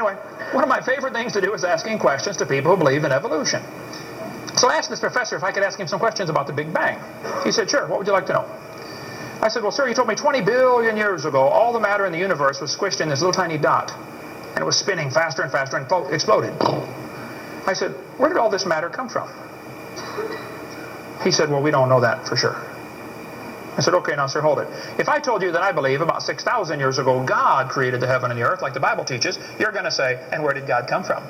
Anyway, one of my favorite things to do is asking questions to people who believe in evolution. So I asked this professor if I could ask him some questions about the Big Bang. He said, sure, what would you like to know? I said, well, sir, you told me 20 billion years ago all the matter in the universe was squished in this little tiny dot. And it was spinning faster and faster and exploded. I said, where did all this matter come from? He said, well, we don't know that for sure. I said, okay, now, sir, hold it. If I told you that I believe about 6,000 years ago God created the heaven and the earth, like the Bible teaches, you're going to say, and where did God come from?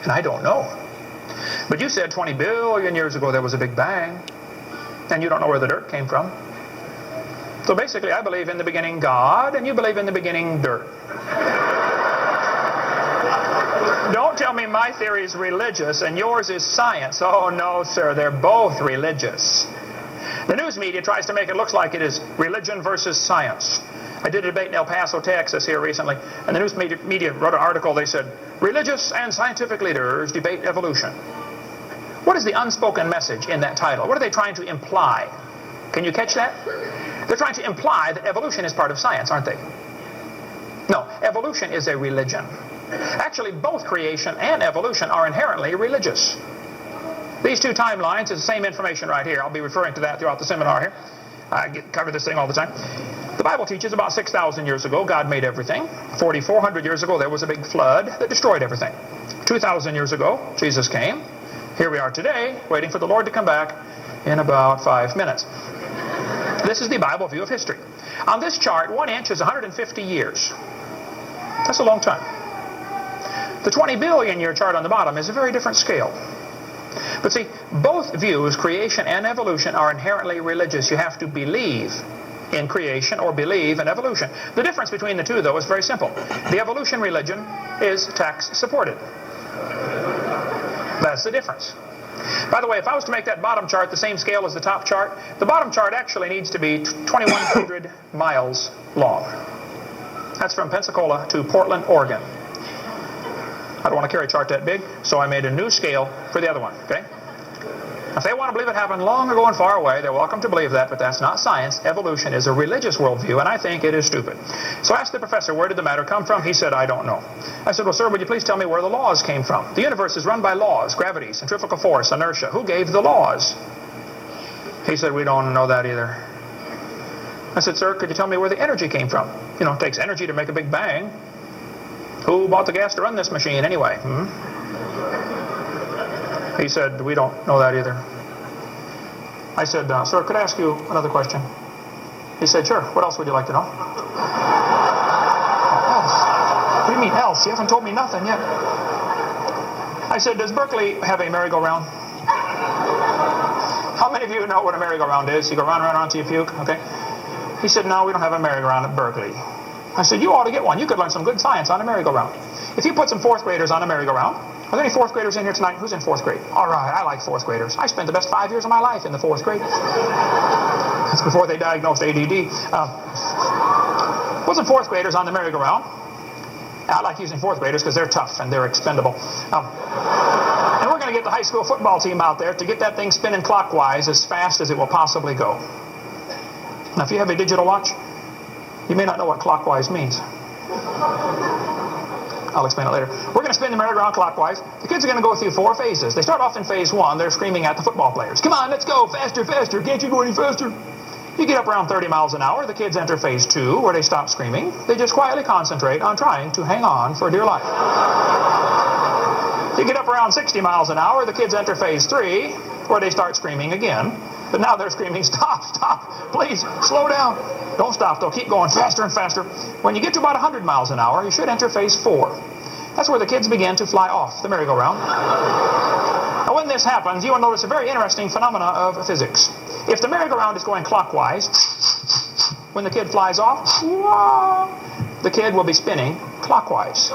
And I don't know. But you said 20 billion years ago there was a Big Bang, and you don't know where the dirt came from. So basically, I believe in the beginning God, and you believe in the beginning dirt. Don't tell me my theory is religious and yours is science. Oh, no, sir, they're both religious. The news media tries to make it look like it is religion versus science. I did a debate in El Paso, Texas here recently, and the news media wrote an article. They said, religious and scientific leaders debate evolution. What is the unspoken message in that title? What are they trying to imply? Can you catch that? They're trying to imply that evolution is part of science, aren't they? No, evolution is a religion. Actually, both creation and evolution are inherently religious. These two timelines is the same information right here. I'll be referring to that throughout the seminar here. I cover this thing all the time. The Bible teaches about 6,000 years ago God made everything. 4,400 years ago there was a big flood that destroyed everything. 2,000 years ago Jesus came. Here we are today waiting for the Lord to come back in about 5 minutes. This is the Bible view of history. On this chart, 1 inch is 150 years. That's a long time. The 20 billion year chart on the bottom is a very different scale. But see, both views, creation and evolution, are inherently religious. You have to believe in creation or believe in evolution. The difference between the two, though, is very simple. The evolution religion is tax-supported. That's the difference. By the way, if I was to make that bottom chart the same scale as the top chart, the bottom chart actually needs to be 2,100 miles long. That's from Pensacola to Portland, Oregon. I don't want to carry a chart that big, so I made a new scale for the other one, okay? If they want to believe it happened long ago and far away, they're welcome to believe that, but that's not science. Evolution is a religious worldview, and I think it is stupid. So I asked the professor, where did the matter come from? He said, I don't know. I said, well, sir, would you please tell me where the laws came from? The universe is run by laws, gravity, centrifugal force, inertia. Who gave the laws? He said, we don't know that either. I said, sir, could you tell me where the energy came from? You know, it takes energy to make a big bang. Who bought the gas to run this machine anyway? He said, we don't know that either. I said, sir, could I ask you another question? He said, sure. What else would you like to know? Else? What do you mean else? You haven't told me nothing yet. I said, does Berkeley have a merry-go-round? How many of you know what a merry-go-round is? You go round and round until you puke, okay? He said, no, we don't have a merry-go-round at Berkeley. I said, you ought to get one. You could learn some good science on a merry-go-round. If you put some fourth graders on a merry-go-round, are there any fourth graders in here tonight? Who's in fourth grade? All right, I like fourth graders. I spent the best 5 years of my life in the fourth grade. That's before they diagnosed ADD. Put some fourth graders on the merry-go-round. I like using fourth graders because they're tough and they're expendable. And we're going to get the high school football team out there to get that thing spinning clockwise as fast as it will possibly go. Now, if you have a digital watch, you may not know what clockwise means. I'll explain it later. We're going to spin the merry-go-round clockwise. The kids are going to go through 4 phases. They start off in phase 1. They're screaming at the football players. Come on, let's go. Faster, faster. Can't you go any faster? You get up around 30 miles an hour. The kids enter phase 2, where they stop screaming. They just quietly concentrate on trying to hang on for dear life. You get up around 60 miles an hour. The kids enter phase 3, where they start screaming again. But now they're screaming, stop, stop, please, slow down. Don't stop, though. Keep going faster and faster. When you get to about 100 miles an hour, you should enter phase 4. That's where the kids begin to fly off the merry-go-round. Now, when this happens, you will notice a very interesting phenomena of physics. If the merry-go-round is going clockwise, when the kid flies off, the kid will be spinning clockwise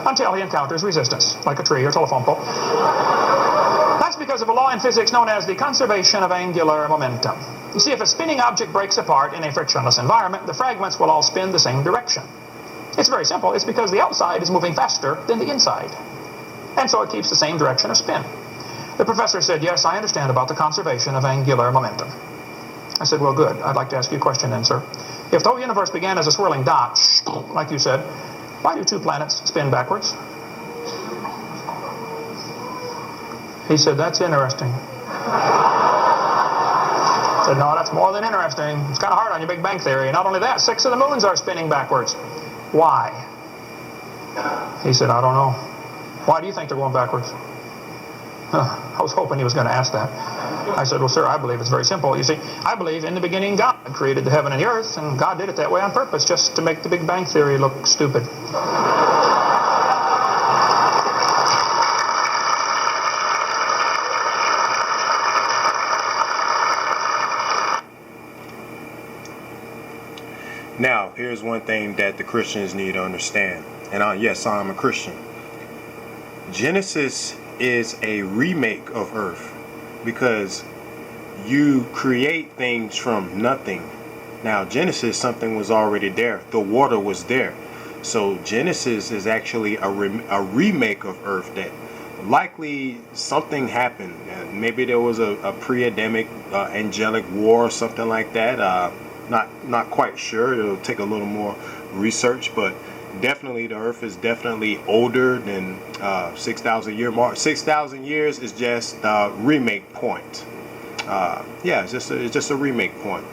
until he encounters resistance, like a tree or telephone pole. That's because of a law in physics known as the conservation of angular momentum. You see, if a spinning object breaks apart in a frictionless environment, the fragments will all spin the same direction. It's very simple. It's because the outside is moving faster than the inside. And so it keeps the same direction of spin. The professor said, yes, I understand about the conservation of angular momentum. I said, well, good. I'd like to ask you a question then, sir. If the whole universe began as a swirling dot, like you said, Why do 2 planets spin backwards? He said, that's interesting. I said, no, that's more than interesting. It's kind of hard on your Big Bang Theory. And not only that, 6 of the moons are spinning backwards. Why? He said, I don't know. Why do you think they're going backwards? I was hoping he was going to ask that. I said, well, sir, I believe it's very simple. You see, I believe in the beginning God created the heaven and the earth, and God did it that way on purpose, just to make the Big Bang Theory look stupid. Now, here's one thing that the Christians need to understand. And yes, I'm a Christian. Genesis is a remake of Earth, because you create things from nothing. Now, Genesis, something was already there. The water was there. So Genesis is actually a remake of Earth, that likely something happened. Maybe there was a pre-Adamic angelic war or something like that. Not quite sure. It'll take a little more research, but definitely the Earth is definitely older than 6,000 year mark. 6,000 years is just a remake point. Yeah, it's just a remake point.